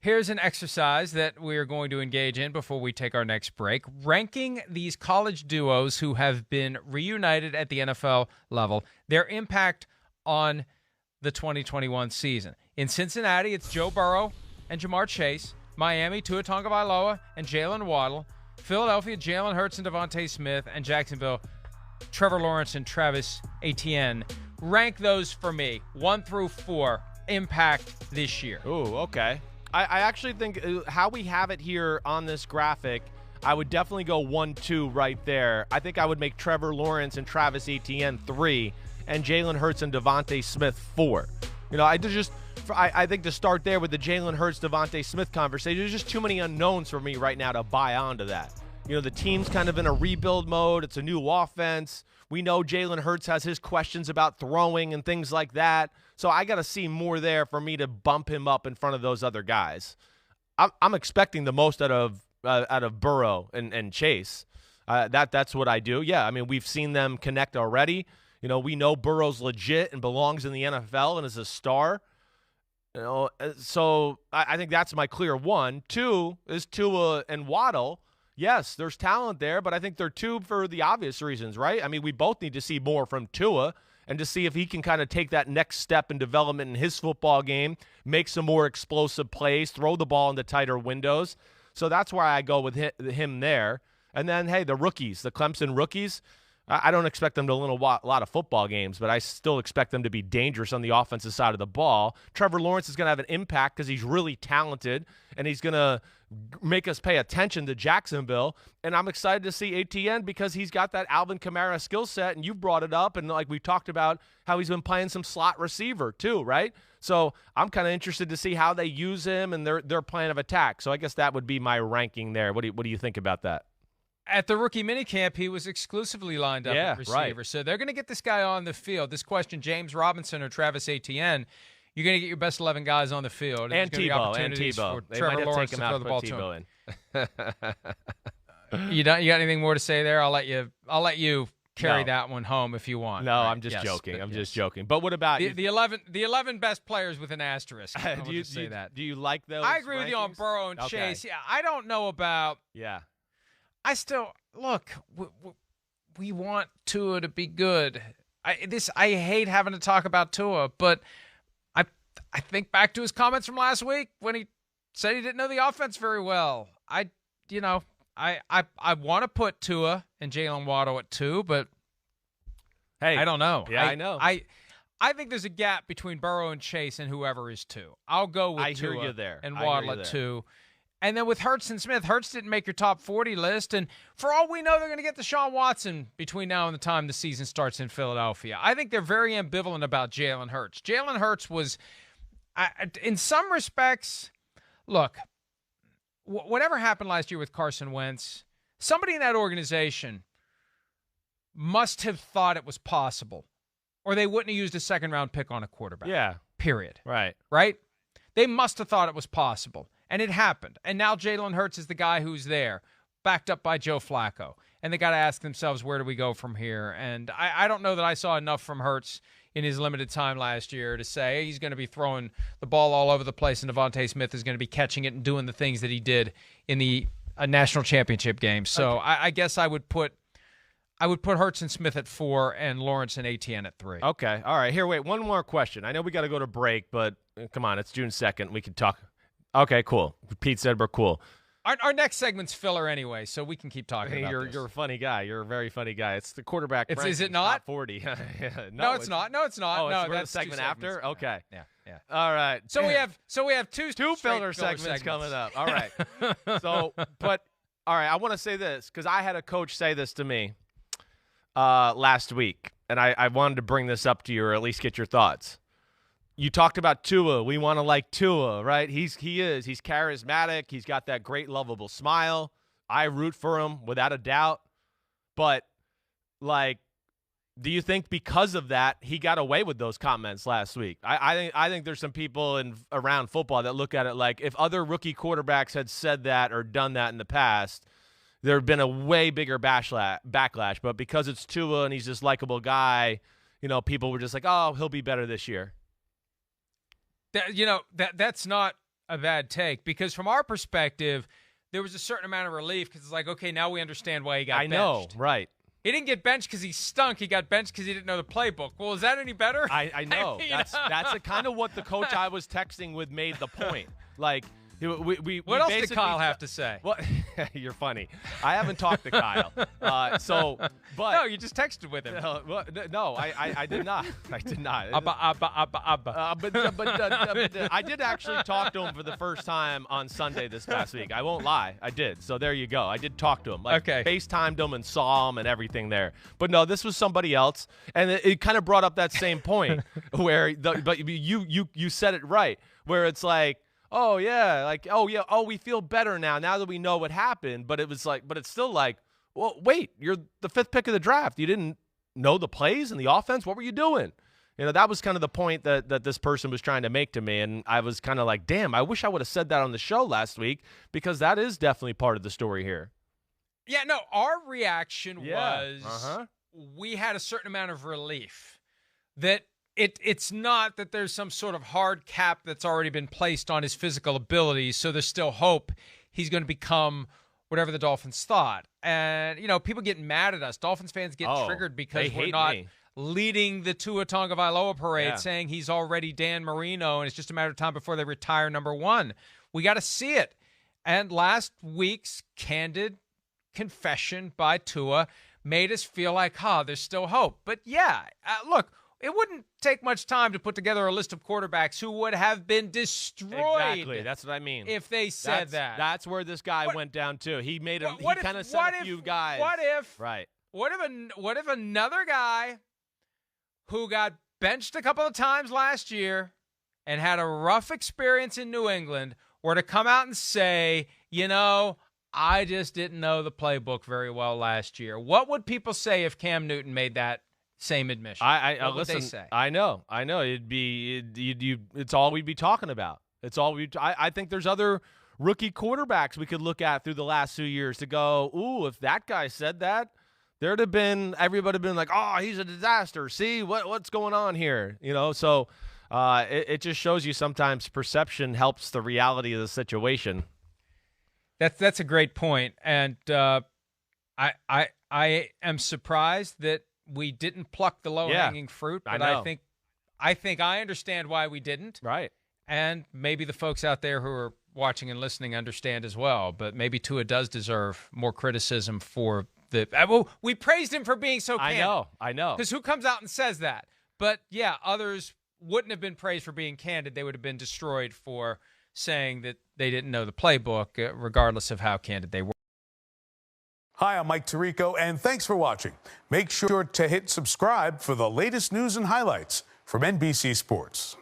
Here's an exercise that we're going to engage in before we take our next break. Ranking these college duos who have been reunited at the NFL level, their impact on the 2021 season. In Cincinnati, it's Joe Burrow and Jamar Chase. Miami, Tua Tagovailoa and Jalen Waddle. Philadelphia, Jalen Hurts and Devonta Smith. And Jacksonville, Trevor Lawrence and Travis Etienne. Rank those for me, 1 through 4, impact this year. Ooh, okay. I actually think how we have it here on this graphic, I would definitely go 1-2 right there. I think I would make Trevor Lawrence and Travis Etienne 3, and Jalen Hurts and Devonta Smith 4. I think to start there with the Jalen Hurts, Devonta Smith conversation, there's just too many unknowns for me right now to buy onto that. The team's kind of in a rebuild mode. It's a new offense. We know Jalen Hurts has his questions about throwing and things like that. So I got to see more there for me to bump him up in front of those other guys. I'm expecting the most out of Burrow and Chase. That's what I do. Yeah, I mean, we've seen them connect already. We know Burrow's legit and belongs in the NFL and is a star. So I think that's my clear 1. 2 is Tua and Waddle. Yes, there's talent there, but I think they're 2 for the obvious reasons, right? I mean, we both need to see more from Tua and to see if he can kind of take that next step in development in his football game, make some more explosive plays, throw the ball into tighter windows. So that's why I go with him there. And then, hey, the rookies, the Clemson rookies, I don't expect them to win a lot of football games, but I still expect them to be dangerous on the offensive side of the ball. Trevor Lawrence is going to have an impact because he's really talented, and he's going to make us pay attention to Jacksonville. And I'm excited to see Etienne because he's got that Alvin Kamara skill set, and you brought it up, and like we talked about how he's been playing some slot receiver too, right? So I'm kind of interested to see how they use him and their plan of attack. So I guess that would be my ranking there. What do you think about that? At the rookie minicamp, he was exclusively lined up at receiver. Right. So they're going to get this guy on the field. This question, James Robinson or Travis Etienne, you're going to get your best 11 guys on the field. And Tebow. For Trevor Lawrence to throw the ball to him. You got anything more to say there? I'll let you carry that one home if you want. No, right? I'm just joking. I'm just joking. But what about the 11 best players with an asterisk? Do you like those? I agree rankings? with you on Burrow and Chase. Yeah, I don't know about. Yeah. I still look. We want Tua to be good. I hate having to talk about Tua, but I think back to his comments from last week when he said he didn't know the offense very well. I want to put Tua and Jalen Waddle at 2, but hey, I don't know. Yeah, I know. I think there's a gap between Burrow and Chase and whoever is 2. I'll go with Tua hear you there. And Waddle at 2. And then with Hurts and Smith, Hurts didn't make your top 40 list. And for all we know, they're going to get Deshaun Watson between now and the time the season starts in Philadelphia. I think they're very ambivalent about Jalen Hurts. Jalen Hurts was, in some respects, look, whatever happened last year with Carson Wentz, somebody in that organization must have thought it was possible, or they wouldn't have used a second-round pick on a quarterback. Yeah. Period. Right. They must have thought it was possible. And it happened. And now Jalen Hurts is the guy who's there, backed up by Joe Flacco. And they got to ask themselves, where do we go from here? And I don't know that I saw enough from Hurts in his limited time last year to say he's going to be throwing the ball all over the place and Devonta Smith is going to be catching it and doing the things that he did in the national championship game. So okay. I guess I would put Hurts and Smith at 4 and Lawrence and Etienne at 3. Okay. All right. Here, wait. One more question. I know we got to go to break, but come on. It's June 2nd. We can talk. Okay, cool. Pete said we're cool. Our next segment's filler anyway, so we can keep talking about this. You're a funny guy. You're a very funny guy. It's the quarterback. Is it not? Top 40. No, it's not. No, it's not. Oh, no, that's the segment after? Okay. Yeah. All right. So we have two filler segments coming up. All right. All right, I want to say this because I had a coach say this to me last week, and I wanted to bring this up to you or at least get your thoughts. You talked about Tua. We want to like Tua, right? He's charismatic. He's got that great, lovable smile. I root for him without a doubt. But, do you think because of that he got away with those comments last week? I think there's some people around football that look at it like if other rookie quarterbacks had said that or done that in the past, there had been a way bigger backlash. But because it's Tua and he's this likable guy, people were just like, oh, he'll be better this year. That's not a bad take, because from our perspective, there was a certain amount of relief because it's like, okay, now we understand why he got benched. I know, right. He didn't get benched because he stunk. He got benched because he didn't know the playbook. Well, is that any better? I know. That's kind of what the coach I was texting with made the point. Like, what else did Kyle have to say? Well, you're funny. I haven't talked to Kyle. But no, you just texted with him. No, I did not. I did not. But I did actually talk to him for the first time on Sunday this past week. I won't lie. I did. So there you go. I did talk to him. Okay. FaceTimed him and saw him and everything there. But no, this was somebody else. And it kind of brought up that same point where, but you said it right, where it's like, oh yeah, we feel better now that we know what happened. But it's still like, well, wait, you're the 5th pick of the draft. You didn't know the plays and the offense. What were you doing? That was kind of the point that this person was trying to make to me, and I was kind of like, damn, I wish I would have said that on the show last week, because that is definitely part of the story here. Yeah, no, our reaction was we had a certain amount of relief that it's not that there's some sort of hard cap that's already been placed on his physical abilities, so there's still hope he's going to become whatever the Dolphins thought. And, people get mad at us. Dolphins fans get triggered because we're not leading the Tua Tagovailoa parade, saying he's already Dan Marino and it's just a matter of time before they retire number 1. We got to see it. And last week's candid confession by Tua made us feel like, there's still hope. But yeah, look, it wouldn't take much time to put together a list of quarterbacks who would have been destroyed. Exactly, that's what I mean. If they said that. That's where this guy went down too. He made him. He kind of said a few guys. What if? Right. What if another guy who got benched a couple of times last year and had a rough experience in New England were to come out and say, I just didn't know the playbook very well last year? What would people say if Cam Newton made that same admission? What would listen, they say? I know. It's all we'd be talking about. It's all I think there's other rookie quarterbacks we could look at through the last 2 years to go, ooh, if that guy said that, there'd have been everybody been like, oh, he's a disaster. See what's going on here, So it just shows you sometimes perception helps the reality of the situation. That's a great point, and I am surprised that we didn't pluck the low-hanging fruit, but I think I understand why we didn't. Right. And maybe the folks out there who are watching and listening understand as well, but maybe Tua does deserve more criticism for we praised him for being so candid. I know. Because who comes out and says that? But, yeah, others wouldn't have been praised for being candid. They would have been destroyed for saying that they didn't know the playbook, regardless of how candid they were. Hi, I'm Mike Tirico, and thanks for watching. Make sure to hit subscribe for the latest news and highlights from NBC Sports.